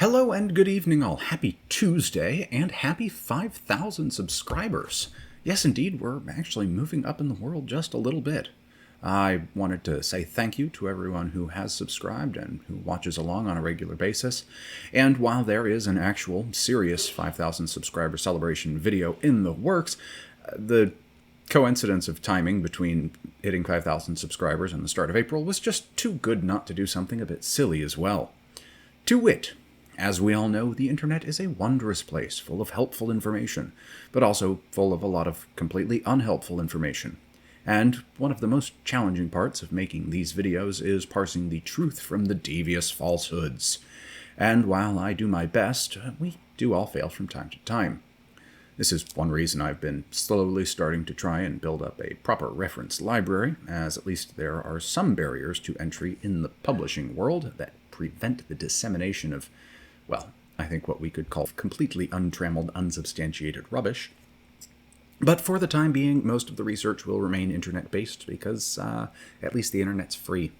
Hello and good evening all. Happy Tuesday and happy 5,000 subscribers. Yes, indeed, we're actually moving up in the world just a little bit. I wanted to say thank you to everyone who has subscribed and who watches along on a regular basis. And while there is an actual serious 5,000 subscriber celebration video in the works, the coincidence of timing between hitting 5,000 subscribers and the start of April was just too good not to do something a bit silly as well. To wit, as we all know, the internet is a wondrous place full of helpful information, but also full of a lot of completely unhelpful information. And one of the most challenging parts of making these videos is parsing the truth from the devious falsehoods. And while I do my best, we do all fail from time to time. This is one reason I've been slowly starting to try and build up a proper reference library, as at least there are some barriers to entry in the publishing world that prevent the dissemination of, well, I think what we could call completely untrammeled, unsubstantiated rubbish. But for the time being, most of the research will remain internet-based because at least the internet's free.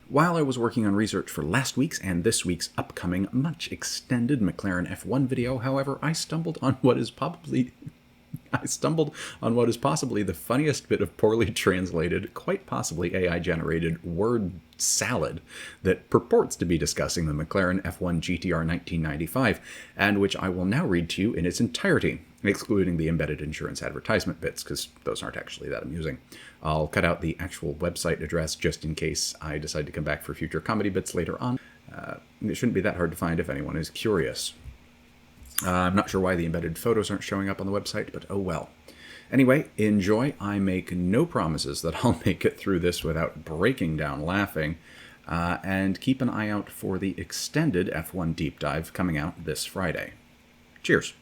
While I was working on research for last week's and this week's upcoming, much extended McLaren F1 video, however, I stumbled on what is possibly the funniest bit of poorly translated, quite possibly AI-generated word salad that purports to be discussing the McLaren F1 GTR 1995, and which I will now read to you in its entirety, excluding the embedded insurance advertisement bits, because those aren't actually that amusing. I'll cut out the actual website address just in case I decide to come back for future comedy bits later on. It shouldn't be that hard to find if anyone is curious. I'm not sure why the embedded photos aren't showing up on the website, but oh well. Anyway, enjoy. I make no promises that I'll make it through this without breaking down laughing, and keep an eye out for the extended F1 deep dive coming out this Friday. Cheers.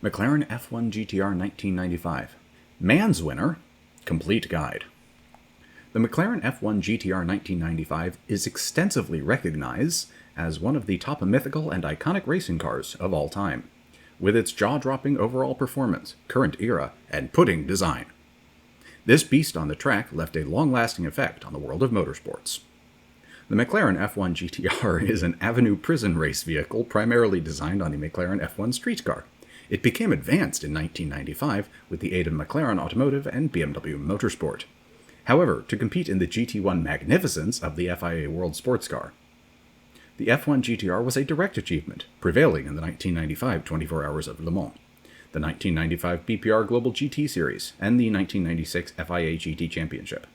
McLaren F1 GTR 1995. Man's winner, complete guide. The McLaren F1 GTR 1995 is extensively recognized as one of the top mythical and iconic racing cars of all time, with its jaw-dropping overall performance, current era, and pudding design. This beast on the track left a long-lasting effect on the world of motorsports. The McLaren F1 GTR is an Avenue prison race vehicle primarily designed on the McLaren F1 street car. It became advanced in 1995 with the aid of McLaren Automotive and BMW Motorsport. However, to compete in the GT1 magnificence of the FIA World Sports Car. The F1 GTR was a direct achievement, prevailing in the 1995 24 Hours of Le Mans, the 1995 BPR Global GT Series, and the 1996 FIA GT Championship.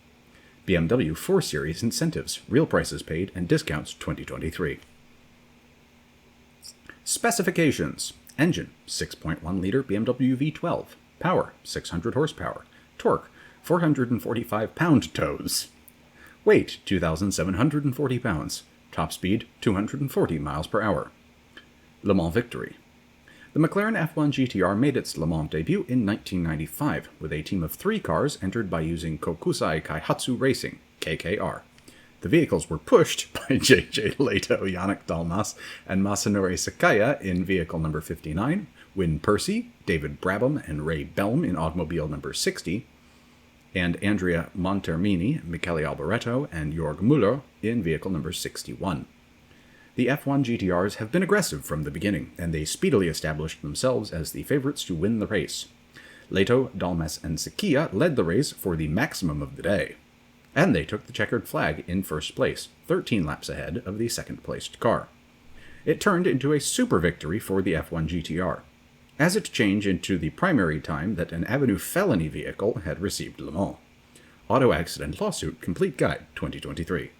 BMW 4 Series incentives, real prices paid, and discounts 2023. Specifications. Engine, 6.1-liter BMW V12. Power, 600 horsepower. Torque, 445 pound-toes. Weight, 2,740 pounds. Top speed, 240 miles per hour. Le Mans victory. The McLaren F1 GTR made its Le Mans debut in 1995 with a team of 3 cars entered by using Kokusai Kaihatsu Racing, KKR. The vehicles were pushed by J.J. Leto, Yannick Dalmas, and Masanori Sakaya in vehicle number 59, Win Percy, David Brabham, and Ray Belm in automobile number 60, and Andrea Montermini, Michele Alboreto, and Jorg Müller in vehicle number 61. The F1 GTRs have been aggressive from the beginning, and they speedily established themselves as the favorites to win the race. Leto, Dalmas, and Sakia led the race for the maximum of the day, and they took the checkered flag in first place, 13 laps ahead of the second-placed car. It turned into a super victory for the F1 GTR, as it changed into the primary time that an Avenue Felony vehicle had received Le Mans. Auto Accident Lawsuit Complete Guide 2023.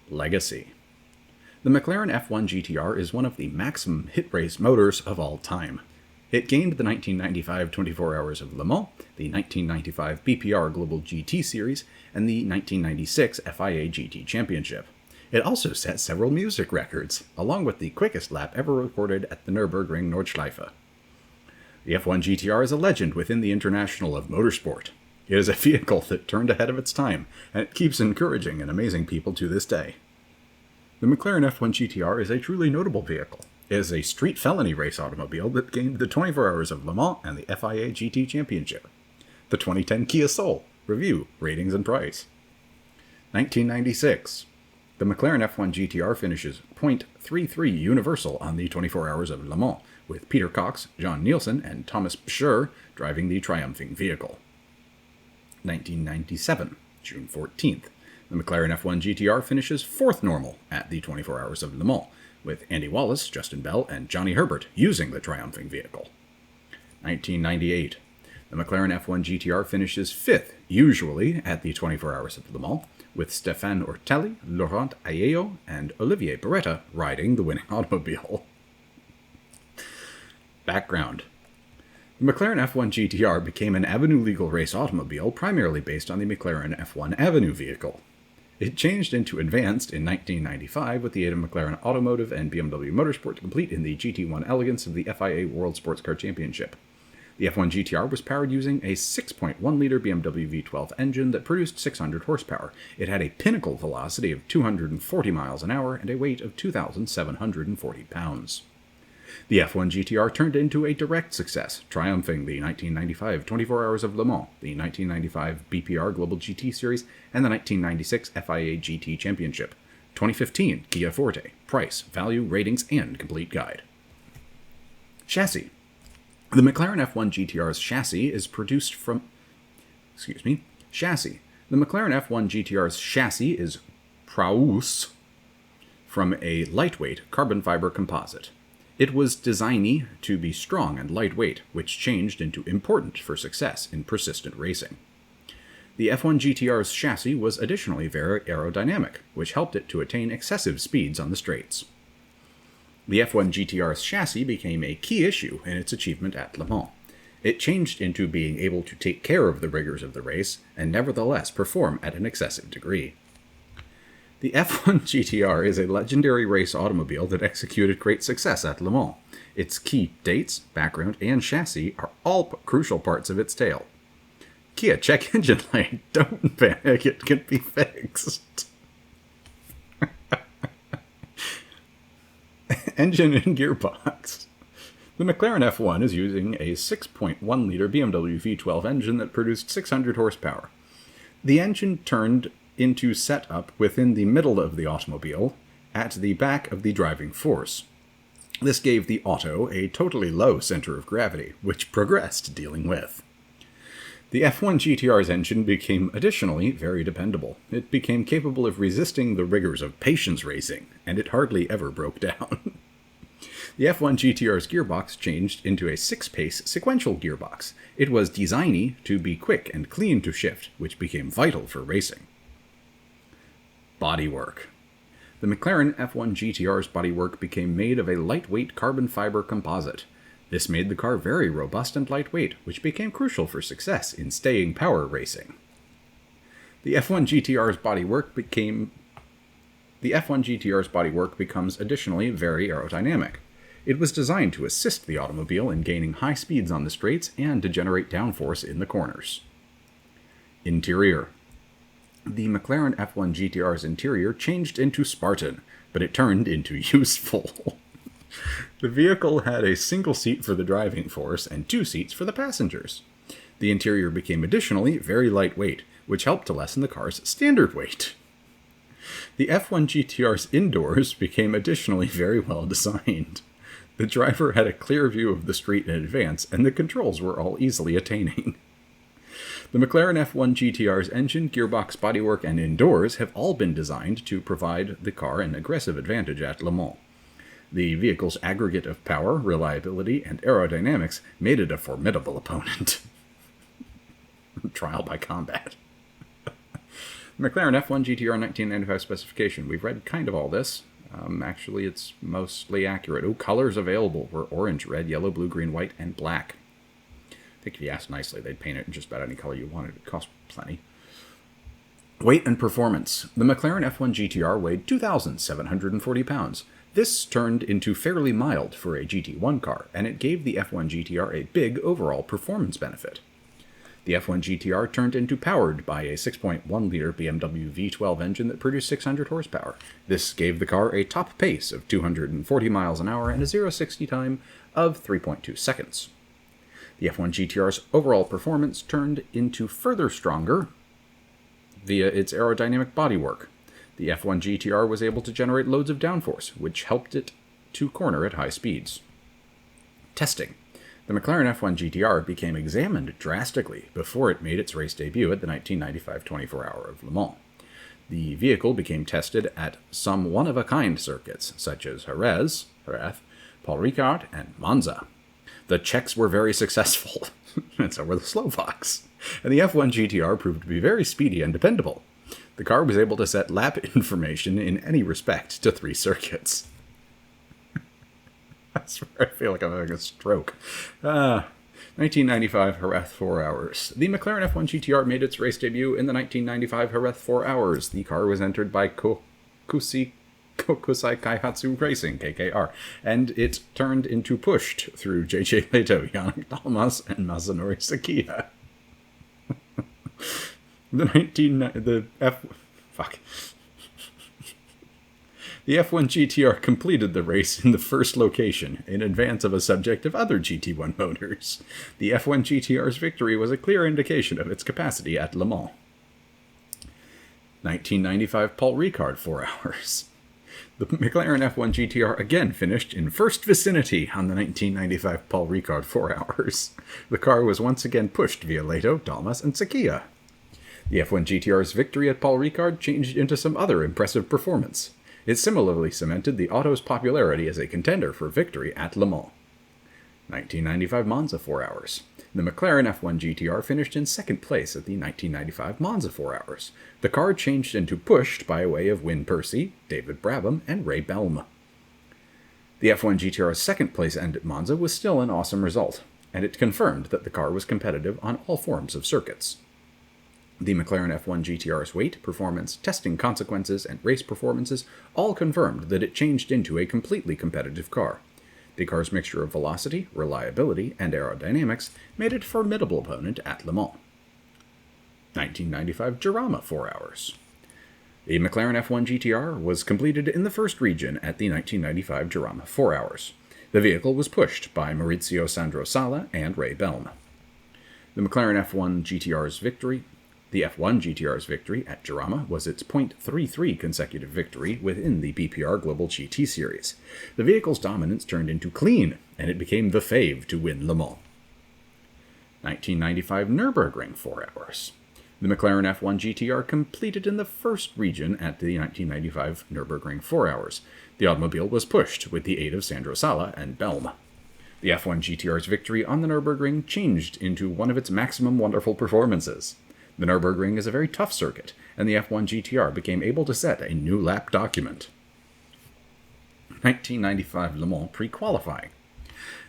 Legacy. The McLaren F1 GTR is one of the maximum hit race motors of all time. It gained the 1995 24 Hours of Le Mans, the 1995 BPR Global GT Series, and the 1996 FIA GT Championship. It also set several music records, along with the quickest lap ever recorded at the Nürburgring Nordschleife. The F1 GTR is a legend within the International of Motorsport. It is a vehicle that turned ahead of its time, and it keeps encouraging and amazing people to this day. The McLaren F1 GTR is a truly notable vehicle. It is a street felony race automobile that gained the 24 Hours of Le Mans and the FIA GT Championship. The 2010 Kia Soul. Review, ratings, and price. 1996. The McLaren F1 GTR finishes .33 universal on the 24 Hours of Le Mans, with Peter Cox, John Nielsen, and Thomas Pschur driving the triumphing vehicle. 1997, June 14th. The McLaren F1 GTR finishes 4th normal at the 24 Hours of Le Mans, with Andy Wallace, Justin Bell, and Johnny Herbert using the triumphing vehicle. 1998. The McLaren F1 GTR finishes 5th, usually, at the 24 Hours of Le Mans, with Stéphane Ortelli, Laurent Ayeyo, and Olivier Beretta riding the winning automobile. Background. The McLaren F1 GTR became an Avenue legal race automobile primarily based on the McLaren F1 Avenue vehicle. It changed into Advanced in 1995 with the aid of McLaren Automotive and BMW Motorsport to compete in the GT1 Elegance of the FIA World Sports Car Championship. The F1 GTR was powered using a 6.1-liter BMW V12 engine that produced 600 horsepower. It had a pinnacle velocity of 240 miles an hour and a weight of 2,740 pounds. The F1 GTR turned into a direct success, triumphing the 1995 24 Hours of Le Mans, the 1995 BPR Global GT Series, and the 1996 FIA GT Championship. 2015 Kia Forte, price, value, ratings, and complete guide. Chassis. The McLaren F1 GTR's chassis is produced from... Chassis. The McLaren F1 GTR's chassis is Praus from a lightweight carbon fiber composite. It was designed to be strong and lightweight, which changed into important for success in persistent racing. The F1 GTR's chassis was additionally very aerodynamic, which helped it to attain excessive speeds on the straights. The F1 GTR's chassis became a key issue in its achievement at Le Mans. It changed into being able to take care of the rigors of the race and nevertheless perform at an excessive degree. The F1 GTR is a legendary race automobile that executed great success at Le Mans. Its key dates, background, and chassis are all crucial parts of its tale. Kia, check engine light. Don't panic, it can be fixed. Engine and gearbox. The McLaren F1 is using a 6.1-liter BMW V12 engine that produced 600 horsepower. The engine turned into setup within the middle of the automobile at the back of the driving force. This gave the auto a totally low center of gravity, which progressed dealing with. The F1 GTR's engine became additionally very dependable. It became capable of resisting the rigors of patience racing, and it hardly ever broke down. The F1 GTR's gearbox changed into a 6-pace sequential gearbox. It was designed to be quick and clean to shift, which became vital for racing. Bodywork. The McLaren F1 GTR's bodywork became made of a lightweight carbon fiber composite. This made the car very robust and lightweight, which became crucial for success in staying power racing. The F1 GTR's bodywork becomes additionally very aerodynamic. It was designed to assist the automobile in gaining high speeds on the straights and to generate downforce in the corners. Interior. The McLaren F1 GTR's interior changed into Spartan, but it turned into useful. The vehicle had a single seat for the driving force and 2 seats for the passengers. The interior became additionally very lightweight, which helped to lessen the car's standard weight. The F1 GTR's indoors became additionally very well designed. The driver had a clear view of the street in advance, and the controls were all easily attaining. The McLaren F1 GTR's engine, gearbox, bodywork, and indoors have all been designed to provide the car an aggressive advantage at Le Mans. The vehicle's aggregate of power, reliability, and aerodynamics made it a formidable opponent. Trial by combat. McLaren F1 GTR 1995 specification. We've read kind of all this. Actually, it's mostly accurate. Oh, colors available were orange, red, yellow, blue, green, white, and black. I think if you asked nicely, they'd paint it in just about any color you wanted. It cost plenty. Weight and performance. The McLaren F1 GTR weighed 2,740 pounds. This turned into fairly mild for a GT1 car, and it gave the F1 GTR a big overall performance benefit. The F1 GTR turned into powered by a 6.1-liter BMW V12 engine that produced 600 horsepower. This gave the car a top pace of 240 miles an hour and a 0-60 time of 3.2 seconds. The F1 GTR's overall performance turned into further stronger via its aerodynamic bodywork. The F1 GTR was able to generate loads of downforce, which helped it to corner at high speeds. Testing. The McLaren F1 GTR became examined drastically before it made its race debut at the 1995 24 Hour of Le Mans. The vehicle became tested at some one-of-a-kind circuits, such as Jerez, Paul Ricard, and Monza. The Czechs were very successful, and so were the Slovaks, and the F1 GTR proved to be very speedy and dependable. The car was able to set lap information in any respect to 3 circuits. I swear I feel like I'm having a stroke. 1995 Jerez 4 Hours. The McLaren F1 GTR made its race debut in the 1995 Jerez 4 Hours. The car was entered by Kokusai Kaihatsu Racing, KKR, and it turned into pushed through JJ Leto, Yannick Dalmas, and Masanori Sakia. The F1 GTR completed the race in the first location, in advance of a subject of other GT1 motors. The F1 GTR's victory was a clear indication of its capacity at Le Mans. 1995 Paul Ricard 4 Hours. The McLaren F1 GTR again finished in first vicinity on the 1995 Paul Ricard 4 Hours. The car was once again pushed via Leto, Dalmas, and Sakia. The F1 GTR's victory at Paul Ricard changed into some other impressive performance. It similarly cemented the auto's popularity as a contender for victory at Le Mans. 1995 Monza 4 Hours. The McLaren F1 GTR finished in second place at the 1995 Monza 4 Hours. The car changed into pushed by way of Wyn Percy, David Brabham, and Ray Belm. The F1 GTR's second place end at Monza was still an awesome result, and it confirmed that the car was competitive on all forms of circuits. The McLaren F1 GTR's weight, performance, testing consequences, and race performances all confirmed that it changed into a completely competitive car. The car's mixture of velocity, reliability, and aerodynamics made it a formidable opponent at Le Mans. 1995 Jarama 4 Hours. The McLaren F1 GTR was completed in the first region at the 1995 Jarama 4 Hours. The vehicle was pushed by Maurizio Sandro Sala and Ray Belm. The McLaren F1 GTR's victory at Jarama was its .33 consecutive victory within the BPR Global GT Series. The vehicle's dominance turned into clean, and it became the fave to win Le Mans. 1995 Nürburgring 4 Hours. The McLaren F1 GTR completed in the first region at the 1995 Nürburgring 4 Hours. The automobile was pushed with the aid of Sandro Sala and Belm. The F1 GTR's victory on the Nürburgring changed into one of its maximum wonderful performances. The Nürburgring is a very tough circuit, and the F1 GTR became able to set a new lap document. 1995 Le Mans pre-qualifying.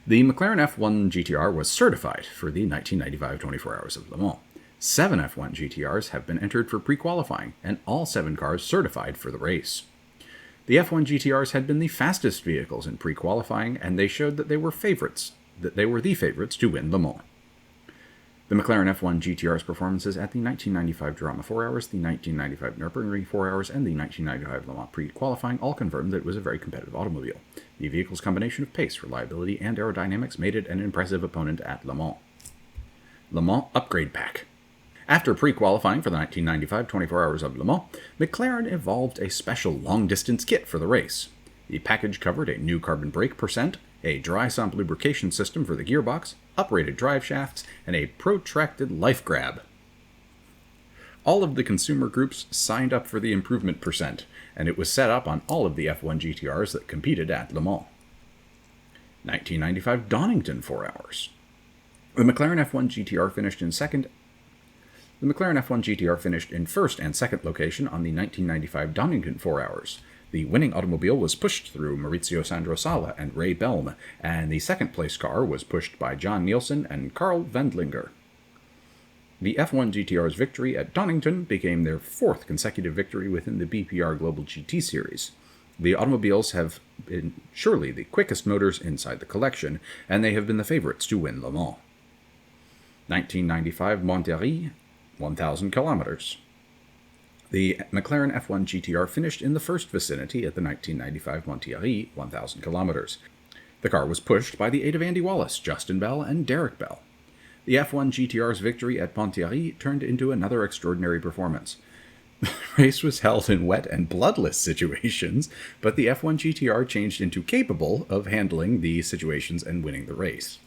The McLaren F1 GTR was certified for the 1995 24 Hours of Le Mans. 7 F1 GTRs have been entered for pre-qualifying, and all 7 cars certified for the race. The F1 GTRs had been the fastest vehicles in pre-qualifying, and they showed that they were the favorites to win Le Mans. The McLaren F1 GTR's performances at the 1995 Jarama 4 Hours, the 1995 Nürburgring 4 Hours, and the 1995 Le Mans pre-qualifying all confirmed that it was a very competitive automobile. The vehicle's combination of pace, reliability, and aerodynamics made it an impressive opponent at Le Mans. Le Mans Upgrade Pack. After pre-qualifying for the 1995 24 Hours of Le Mans, McLaren evolved a special long-distance kit for the race. The package covered a new carbon brake percent, a dry sump lubrication system for the gearbox, uprated drive shafts, and a protracted life grab. All of the consumer groups signed up for the improvement percent, and it was set up on all of the F1 GTRs that competed at Le Mans. 1995 Donington 4 Hours. The McLaren F1 GTR finished in first and second location on the 1995 Donington 4 Hours. The winning automobile was pushed through Maurizio Sandro Sala and Ray Belm, and the second-place car was pushed by John Nielsen and Karl Wendlinger. The F1 GTR's victory at Donington became their 4th consecutive victory within the BPR Global GT Series. The automobiles have been surely the quickest motors inside the collection, and they have been the favorites to win Le Mans. 1995 Monterrey, 1,000 kilometers. The McLaren F1 GTR finished in the first vicinity at the 1995 Monterrey 1,000 kilometers. The car was pushed by the aid of Andy Wallace, Justin Bell, and Derek Bell. The F1 GTR's victory at Monterrey turned into another extraordinary performance. The race was held in wet and bloodless situations, but the F1 GTR changed into capable of handling the situations and winning the race.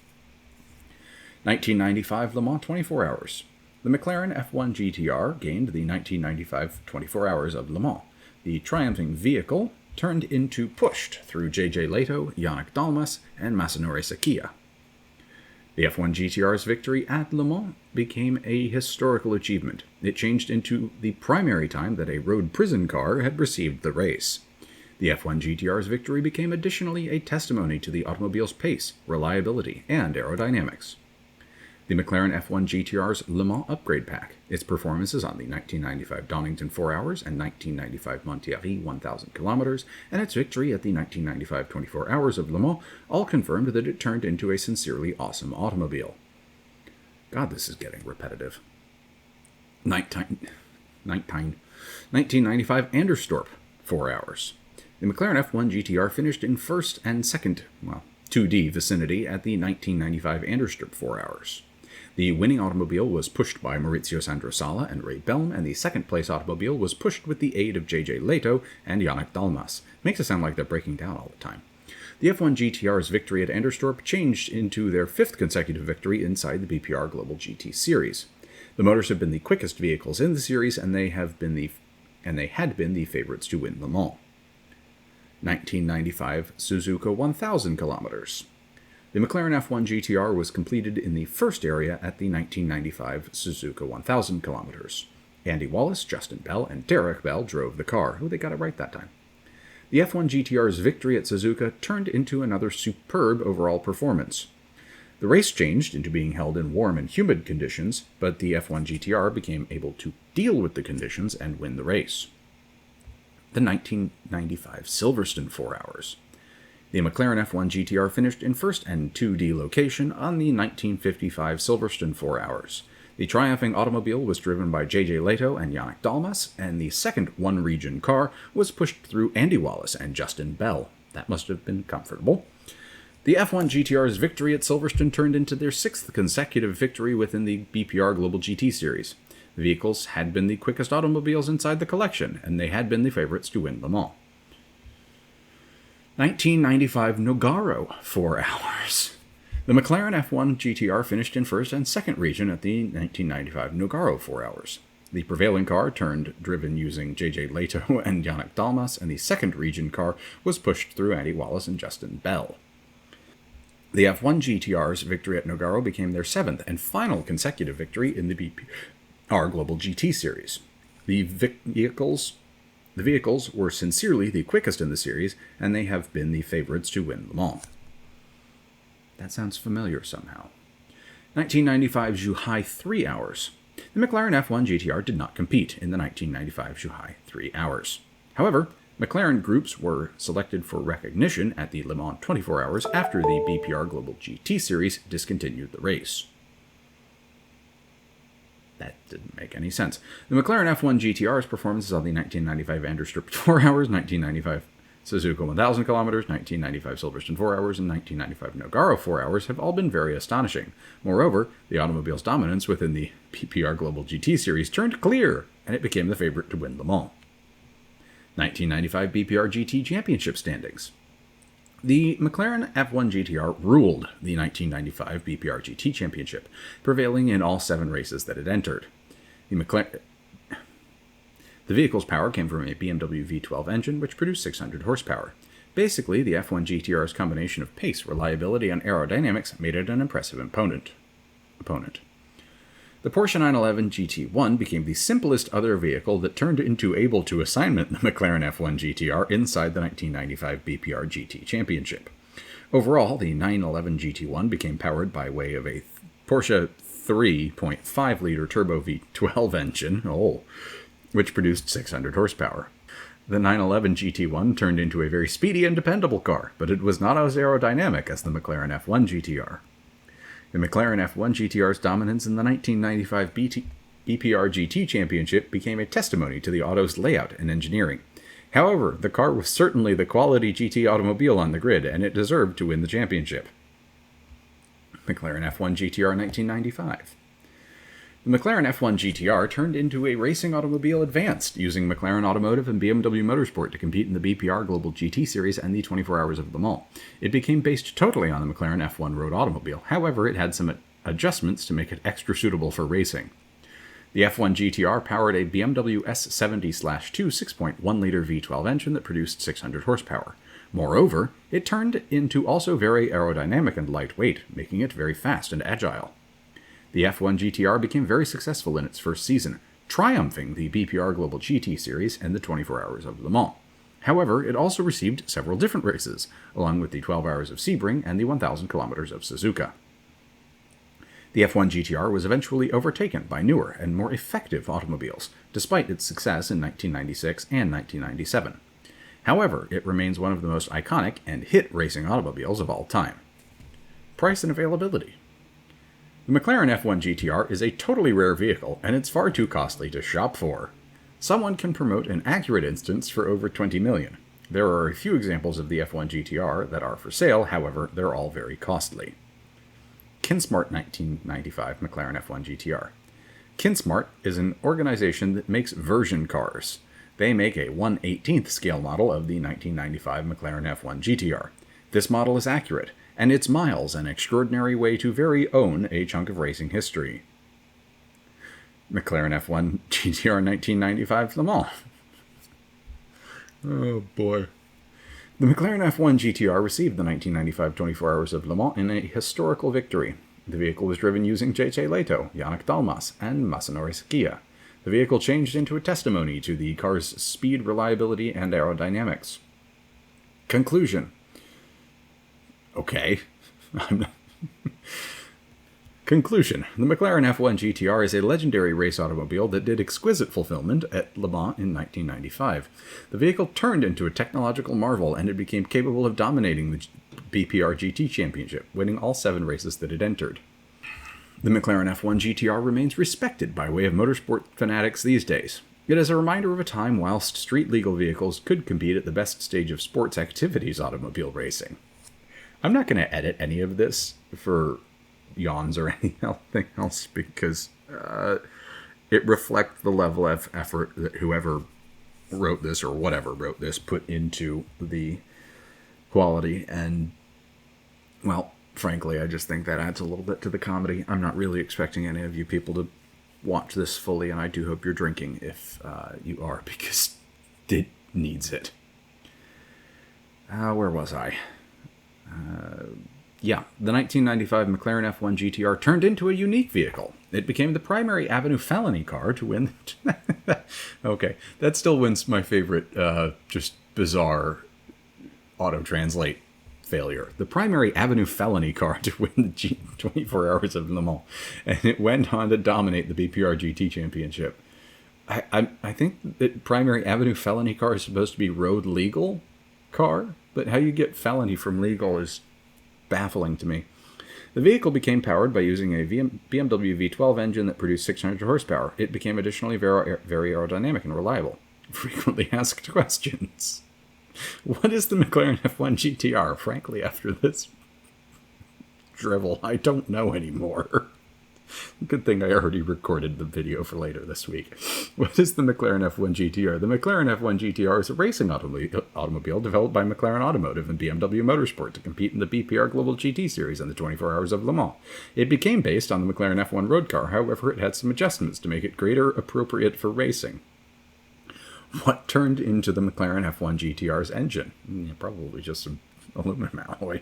1995 Le Mans 24 Hours. The McLaren F1 GTR gained the 1995 24 Hours of Le Mans. The triumphing vehicle turned into pushed through J.J. Leto, Yannick Dalmas, and Masanori Sakia. The F1 GTR's victory at Le Mans became a historical achievement. It changed into the primary time that a road prison car had received the race. The F1 GTR's victory became additionally a testimony to the automobile's pace, reliability, and aerodynamics. The McLaren F1 GTR's Le Mans upgrade pack, its performances on the 1995 Donington 4 Hours and 1995 Montieri 1000 kilometers, and its victory at the 1995 24 Hours of Le Mans all confirmed that it turned into a sincerely awesome automobile. God, this is getting repetitive. 1995 Anderstorp 4 Hours. The McLaren F1 GTR finished in first and second, 2D vicinity at the 1995 Anderstorp 4 Hours. The winning automobile was pushed by Maurizio Sandrosala and Ray Belm, and the second-place automobile was pushed with the aid of J.J. Leto and Yannick Dalmas. Makes it sound like they're breaking down all the time. The F1 GTR's victory at Anderstorp changed into their fifth consecutive victory inside the BPR Global GT Series. The motors have been the quickest vehicles in the series, and they had been the favorites to win Le Mans. 1995 Suzuka 1000 kilometers. The McLaren F1 GTR was completed in the first area at the 1995 Suzuka 1000 kilometers. Andy Wallace, Justin Bell, and Derek Bell drove the car. They got it right that time. The F1 GTR's victory at Suzuka turned into another superb overall performance. The race changed into being held in warm and humid conditions, but the F1 GTR became able to deal with the conditions and win the race. The 1995 Silverstone 4 Hours. The McLaren F1 GTR finished in first and 2D location on the 1955 Silverstone 4 Hours. The triumphing automobile was driven by J.J. Leto and Yannick Dalmas, and the second one-region car was pushed through Andy Wallace and Justin Bell. That must have been comfortable. The F1 GTR's victory at Silverstone turned into their sixth consecutive victory within the BPR Global GT Series. The vehicles had been the quickest automobiles inside the collection, and they had been the favorites to win Le Mans. 1995 Nogaro 4 Hours. The McLaren F1 GTR finished in first and second region at the 1995 Nogaro 4 Hours. The prevailing car turned driven using J.J. Leto and Yannick Dalmas, and the second region car was pushed through Andy Wallace and Justin Bell. The F1 GTR's victory at Nogaro became their seventh and final consecutive victory in the BPR Global GT Series. The vehicles were sincerely the quickest in the series, and they have been the favorites to win Le Mans. That sounds familiar somehow. 1995 Zhuhai 3 Hours. The McLaren F1 GTR did not compete in the 1995 Zhuhai 3 Hours. However, McLaren groups were selected for recognition at the Le Mans 24 Hours after the BPR Global GT Series discontinued the race. That didn't make any sense. The McLaren F1 GTR's performances on the 1995 Anderstorp 4 Hours, 1995 Suzuka 1000 kilometers, 1995 Silverstone 4 Hours, and 1995 Nogaro 4 Hours have all been very astonishing. Moreover, the automobile's dominance within the BPR Global GT Series turned clear, and it became the favorite to win Le Mans. 1995 BPR GT Championship standings. The McLaren F1 GTR ruled the 1995 BPR GT Championship, prevailing in all 7 races that it entered. The vehicle's power came from a BMW V12 engine, which produced 600 horsepower. Basically, the F1 GTR's combination of pace, reliability, and aerodynamics made it an impressive opponent. The Porsche 911 GT1 became the simplest other vehicle that turned into able to assignment the McLaren F1 GTR inside the 1995 BPR GT Championship. Overall, the 911 GT1 became powered by way of a Porsche 3.5-liter turbo V12 engine, which produced 600 horsepower. The 911 GT1 turned into a very speedy and dependable car, but it was not as aerodynamic as the McLaren F1 GTR. The McLaren F1 GTR's dominance in the 1995 BPR GT Championship became a testimony to the auto's layout and engineering. However, the car was certainly the quality GT automobile on the grid, and it deserved to win the championship. McLaren F1 GTR 1995. The McLaren F1 GTR turned into a racing automobile advanced, using McLaren Automotive and BMW Motorsport to compete in the BPR Global GT Series and the 24 Hours of Le Mans. It became based totally on the McLaren F1 road automobile. However, it had some adjustments to make it extra suitable for racing. The F1 GTR powered a BMW S70/2 6.1-liter V12 engine that produced 600 horsepower. Moreover, it turned into also very aerodynamic and lightweight, making it very fast and agile. The F1 GTR became very successful in its first season, triumphing the BPR Global GT Series and the 24 Hours of Le Mans. However, it also received several different races, along with the 12 Hours of Sebring and the 1,000 kilometers of Suzuka. The F1 GTR was eventually overtaken by newer and more effective automobiles, despite its success in 1996 and 1997. However, it remains one of the most iconic and hit racing automobiles of all time. Price and availability. The McLaren F1 GTR is a totally rare vehicle, and it's far too costly to shop for. Someone can promote an accurate instance for over $20 million. There are a few examples of the F1 GTR that are for sale, however, they're all very costly. Kinsmart 1995 McLaren F1 GTR. Kinsmart is an organization that makes version cars. They make a 1/18th scale model of the 1995 McLaren F1 GTR. This model is accurate, and its miles an extraordinary way to very own a chunk of racing history. McLaren F1 GTR 1995 Le Mans. Oh boy. The McLaren F1 GTR received the 1995 24 Hours of Le Mans in a historical victory. The vehicle was driven using J.J. Leto, Yannick Dalmas, and Masanori Sakia. The vehicle changed into a testimony to the car's speed, reliability, and aerodynamics. Conclusion. Okay. Conclusion. The McLaren F1 GTR is a legendary race automobile that did exquisite fulfillment at Le Mans in 1995. The vehicle turned into a technological marvel, and it became capable of dominating the BPR GT Championship, winning all 7 races that it entered. The McLaren F1 GTR remains respected by way of motorsport fanatics these days. It is a reminder of a time whilst street-legal vehicles could compete at the best stage of sports activities automobile racing. I'm not going to edit any of this for yawns or anything else because it reflects the level of effort that whoever wrote this or whatever wrote this put into the quality. And, well, frankly, I just think that adds a little bit to the comedy. I'm not really expecting any of you people to watch this fully, and I do hope you're drinking if you are, because it needs it. Where was I? The 1995 McLaren F1 GTR turned into a unique vehicle. It became the primary Avenue Felony car to win. Okay, that still wins my favorite, just bizarre auto-translate failure. The primary Avenue Felony car to win the 24 Hours of Le Mans, and it went on to dominate the BPR GT Championship. I think that primary Avenue Felony car is supposed to be road legal car, but how you get felony from legal is baffling to me. The vehicle became powered by using a BMW V12 engine that produced 600 horsepower. It became additionally very aerodynamic and reliable. Frequently asked questions. What is the McLaren F1 GTR? Frankly, after this drivel, I don't know anymore. Good thing I already recorded the video for later this week. What is the McLaren F1 GTR? The McLaren F1 GTR is a racing automobile developed by McLaren Automotive and BMW Motorsport to compete in the BPR Global GT Series and the 24 Hours of Le Mans. It became based on the McLaren F1 road car, however, it had some adjustments to make it greater appropriate for racing. What turned into the McLaren F1 GTR's engine? Probably just some aluminum alloy.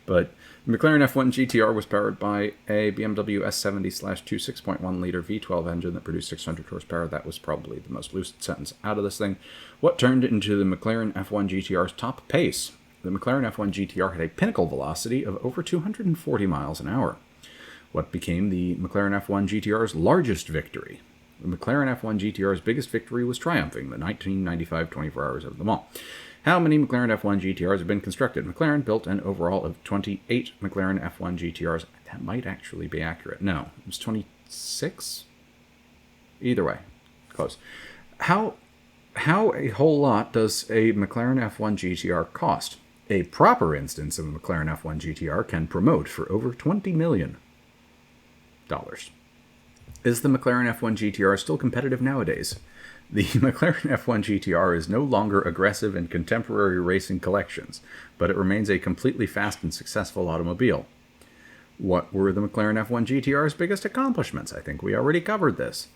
But the McLaren F1 GTR was powered by a BMW S70/2 6.1-liter V12 engine that produced 600 horsepower. That was probably the most lucid sentence out of this thing. What turned into the McLaren F1 GTR's top pace? The McLaren F1 GTR had a pinnacle velocity of over 240 miles an hour. What became the McLaren F1 GTR's largest victory? The McLaren F1 GTR's biggest victory was triumphing the 1995 24 Hours of Le Mans. How many McLaren F1 GTRs have been constructed? McLaren built an overall of 28 McLaren F1 GTRs. That might actually be accurate. No, it was 26? Either way, close. How a whole lot does a McLaren F1 GTR cost? A proper instance of a McLaren F1 GTR can promote for over $20 million. Is the McLaren F1 GTR still competitive nowadays? The McLaren F1 GTR is no longer aggressive in contemporary racing collections, but it remains a completely fast and successful automobile. What were the McLaren F1 GTR's biggest accomplishments? I think we already covered this.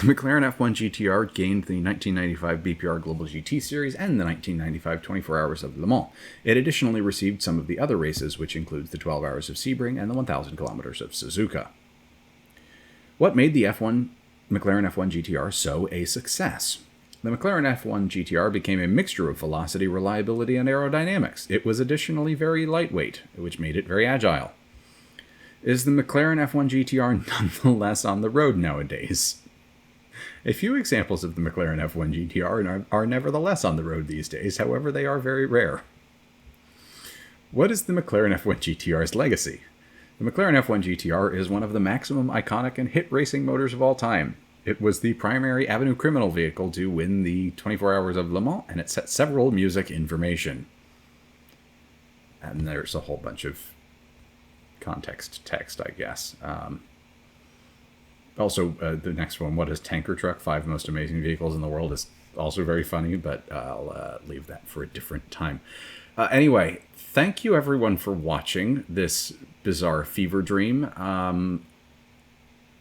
The McLaren F1 GTR gained the 1995 BPR Global GT Series and the 1995 24 Hours of Le Mans. It additionally received some of the other races, which includes the 12 Hours of Sebring and the 1,000 kilometers of Suzuka. What made the McLaren F1 GTR so a success? The McLaren F1 GTR became a mixture of velocity, reliability, and aerodynamics. It was additionally very lightweight, which made it very agile. Is the McLaren F1 GTR nonetheless on the road nowadays? A few examples of the McLaren F1 GTR are nevertheless on the road these days, however they are very rare. What is the McLaren F1 GTR's legacy? The McLaren F1 GTR is one of the maximum iconic and hit racing motors of all time. It was the primary Avenue criminal vehicle to win the 24 Hours of Le Mans, and it set several music information. And there's a whole bunch of context text, I guess. Also, the next one, what is Tanker Truck? 5 most amazing vehicles in the world, is also very funny, but I'll leave that for a different time. Anyway, thank you everyone for watching this bizarre fever dream.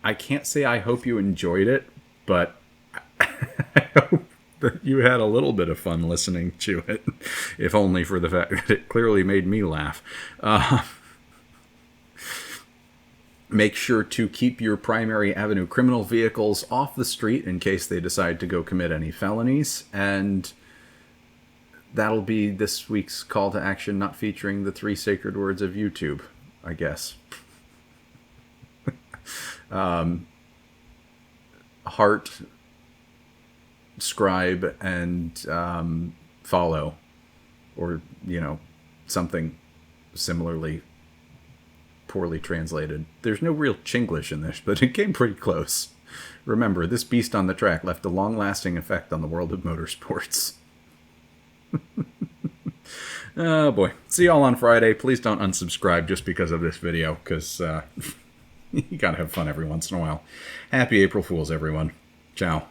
I can't say I hope you enjoyed it, but I hope that you had a little bit of fun listening to it, if only for the fact that it clearly made me laugh. Make sure to keep your primary Avenue criminal vehicles off the street in case they decide to go commit any felonies. And that'll be this week's call to action, not featuring the 3 sacred words of YouTube, I guess. Heart, scribe, and follow. Or, something similarly poorly translated. There's no real Chinglish in this, but it came pretty close. Remember, this beast on the track left a long-lasting effect on the world of motorsports. Oh boy. See y'all on Friday. Please don't unsubscribe just because of this video, because you gotta have fun every once in a while. Happy April Fools, everyone. Ciao.